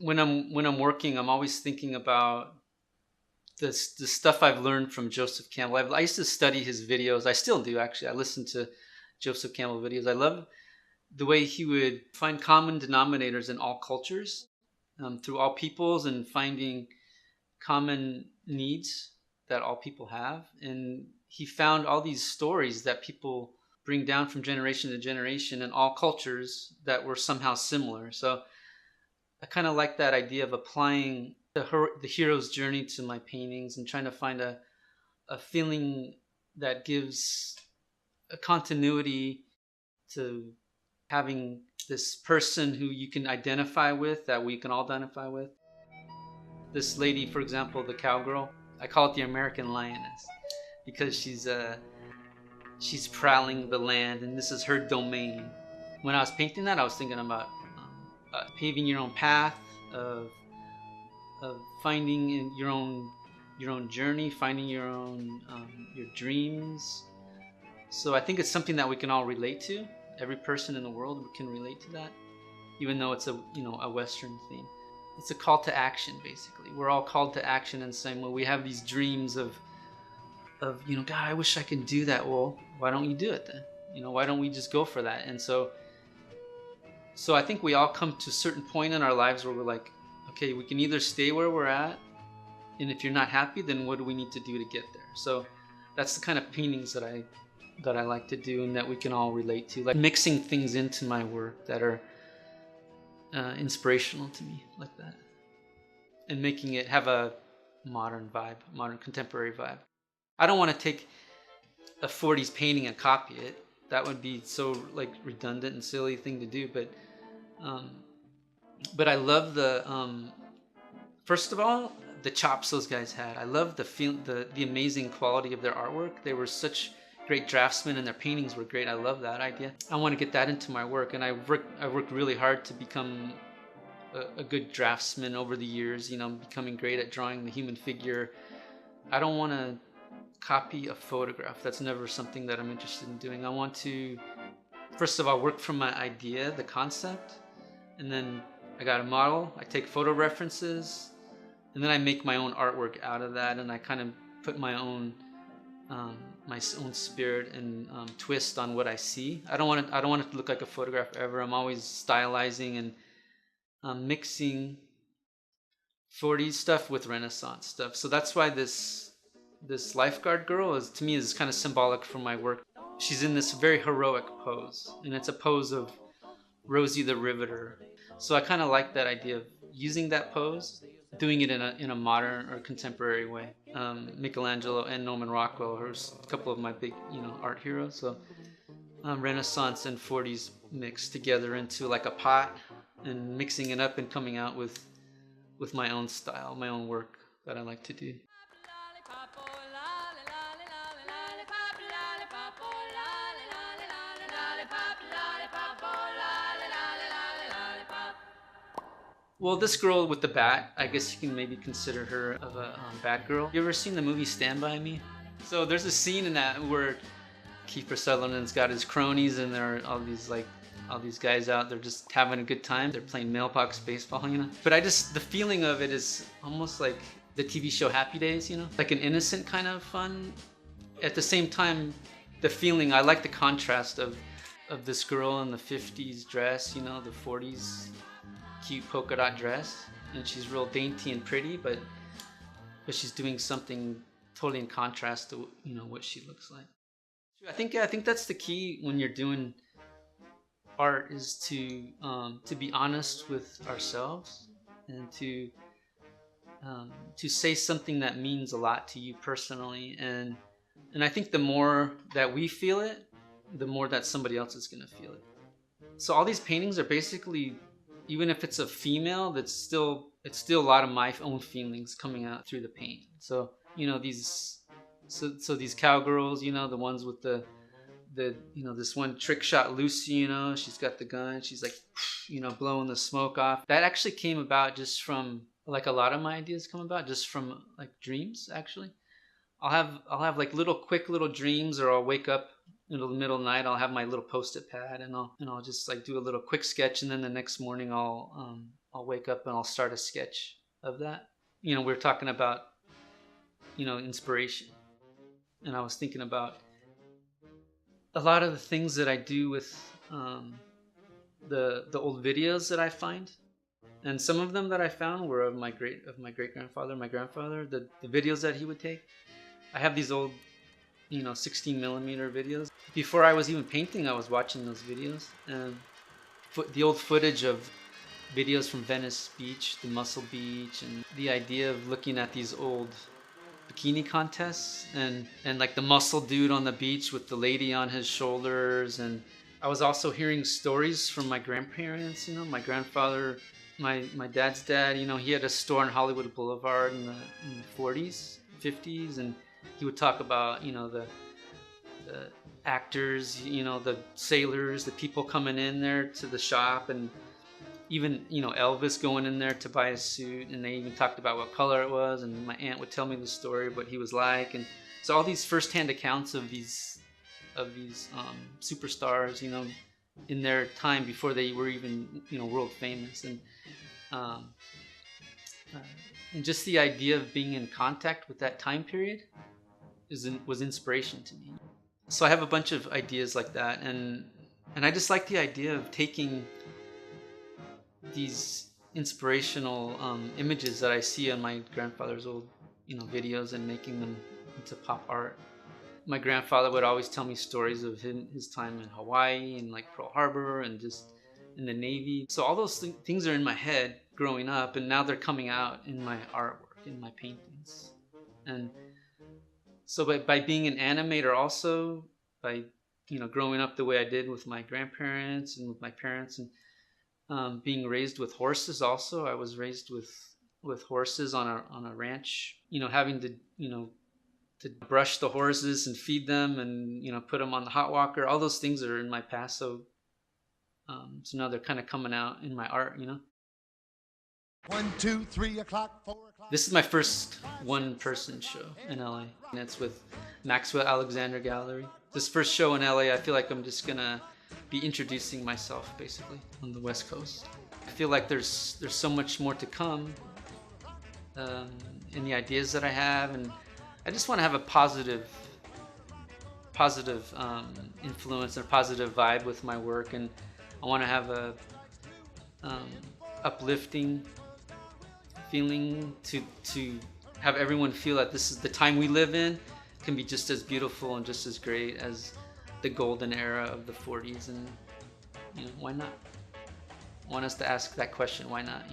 when I'm working, I'm always thinking about the stuff I've learned from Joseph Campbell. I used to study his videos. I still do, actually. I listen to Joseph Campbell videos. I love the way he would find common denominators in all cultures, through all peoples, and finding common needs that all people have. And he found all these stories that people bring down from generation to generation in all cultures that were somehow similar. So I kind of like that idea of applying the hero's journey to my paintings and trying to find a feeling that gives a continuity to having this person who you can identify with, that we can all identify with. This lady, for example, the cowgirl, I call it the American lioness because she's prowling the land and this is her domain. When I was painting that, I was thinking about paving your own path, of finding in your own journey, finding your dreams. So I think it's something that we can all relate to. Every person in the world can relate to that, even though it's a Western theme. It's a call to action, basically. We're all called to action in the same way. We have these dreams of God, I wish I could do that. Well, why don't you do it then? Why don't we just go for that? And so I think we all come to a certain point in our lives where we're like, okay, we can either stay where we're at, and if you're not happy, then what do we need to do to get there? So that's the kind of paintings that I like to do and that we can all relate to, like mixing things into my work that are inspirational to me, like that, and making it have a modern vibe, modern contemporary vibe. I don't want to take a 40s painting and copy it. That would be so like redundant and silly thing to do. But I love first of all, the chops those guys had. I love the amazing quality of their artwork. They were such great draftsmen and their paintings were great. I love that idea. I want to get that into my work, and I worked really hard to become a good draftsman over the years, becoming great at drawing the human figure. I don't want to copy a photograph. That's never something that I'm interested in doing. I want to, first of all, work from my idea, the concept, and then I got a model, I take photo references, and then I make my own artwork out of that, and I kind of put my own spirit and twist on what I see. I don't want it to look like a photograph ever. I'm always stylizing and mixing 40s stuff with Renaissance stuff. So that's why this lifeguard girl to me is kind of symbolic for my work. She's in this very heroic pose, and it's a pose of Rosie the Riveter. So I kind of like that idea of using that pose, doing it in a modern or contemporary way. Michelangelo and Norman Rockwell are a couple of my big art heroes. So Renaissance and 40s mixed together into like a pot, and mixing it up and coming out with my own style, my own work that I like to do. Well, this girl with the bat, I guess you can maybe consider her of a bad girl. You ever seen the movie Stand By Me? So there's a scene in that where Kiefer Sutherland's got his cronies, and there are all these guys out. They're just having a good time. They're playing mailbox baseball, But the feeling of it is almost like the TV show Happy Days, like an innocent kind of fun. At the same time, the feeling, I like the contrast of this girl in the 50s dress, the 40s cute polka dot dress, and she's real dainty and pretty, but she's doing something totally in contrast to what she looks like. I think that's the key when you're doing art, is to be honest with ourselves, and to say something that means a lot to you personally, and I think the more that we feel it, the more that somebody else is going to feel it. So all these paintings are basically, even if it's a female, it's still a lot of my own feelings coming out through the paint. So these cowgirls, the ones with the this one trick shot Lucy, she's got the gun, she's like blowing the smoke off. That actually came about just from, like, a lot of my ideas come about just from like dreams. Actually, I'll have like quick little dreams, or I'll wake up in the middle of the night, I'll have my little post-it pad, and I'll just like do a little quick sketch, and then the next morning I'll I'll wake up and I'll start a sketch of that. We're talking about inspiration, and I was thinking about a lot of the things that I do with the old videos that I find, and some of them that I found were of my great grandfather, my grandfather, the videos that he would take. I have these old 16 millimeter videos. Before I was even painting, I was watching those videos, and the old footage of videos from Venice Beach, the Muscle Beach, and the idea of looking at these old bikini contests, and like the muscle dude on the beach with the lady on his shoulders. And I was also hearing stories from my grandparents. My grandfather, my dad's dad, he had a store on Hollywood Boulevard in the 40s, 50s, and he would talk about the actors, the sailors, the people coming in there to the shop, and even Elvis going in there to buy a suit, and they even talked about what color it was, and my aunt would tell me the story of what he was like. And so all these firsthand accounts of these superstars, in their time before they were even world famous. Um, uh, and just the idea of being in contact with that time period was inspiration to me. So I have a bunch of ideas like that, and I just like the idea of taking these inspirational images that I see on my grandfather's old videos and making them into pop art. My grandfather would always tell me stories of his time in Hawaii and like Pearl Harbor and just in the Navy. So all those things are in my head growing up, and now they're coming out in my artwork, in my paintings. And so by being an animator, also by growing up the way I did with my grandparents and with my parents, and being raised with horses. Also, I was raised with horses on a ranch. Having to brush the horses and feed them, and put them on the hot walker. All those things are in my past. So now they're kind of coming out in my art. 1, 2, 3 o'clock, 4 o'clock. This is my first one-person show in LA, and it's with Maxwell Alexander Gallery. This first show in LA, I feel like I'm just gonna be introducing myself basically on the West Coast. I feel like there's so much more to come in the ideas that I have, and I just want to have a positive influence and a positive vibe with my work, and I want to have a uplifting feeling to have everyone feel that this is the time we live in can be just as beautiful and just as great as the golden era of the 40s. And why not? I want us to ask that question, why not?